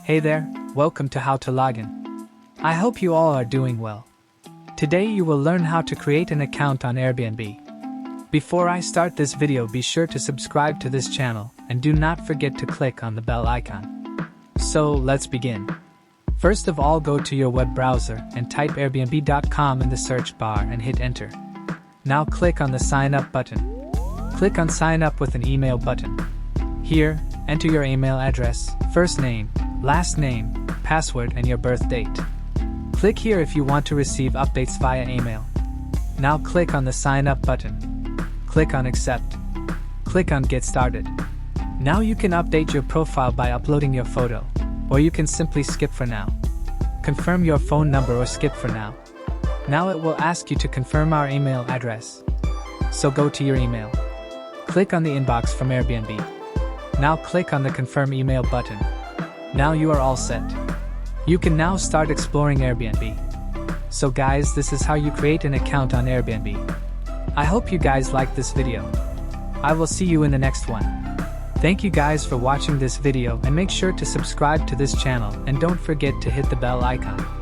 Hey there, welcome to How to Login. I hope you all are doing well. Today you will learn how to create an account on Airbnb. Before I start this video, be sure to subscribe to this channel and do not forget to click on the bell icon. So let's begin. First of all, go to your web browser and type airbnb.com in the search bar and hit enter. Now click on the sign up button. Click on sign up with an email button. Here, enter your email address, first name, last name, password and your birth date. Click here if you want to receive updates via email. Now click on the sign up button. Click on accept. Click on get started. Now you can update your profile by uploading your photo, or you can simply skip for now. Confirm your phone number or skip for now. Now it will ask you to confirm our email address. So go to your email. Click on the inbox from Airbnb. Now click on the confirm email button. Now you are all set. You can now start exploring Airbnb. So guys, this is how you create an account on Airbnb. I hope you guys liked this video. I will see you in the next one. Thank you guys for watching this video and make sure to subscribe to this channel and don't forget to hit the bell icon.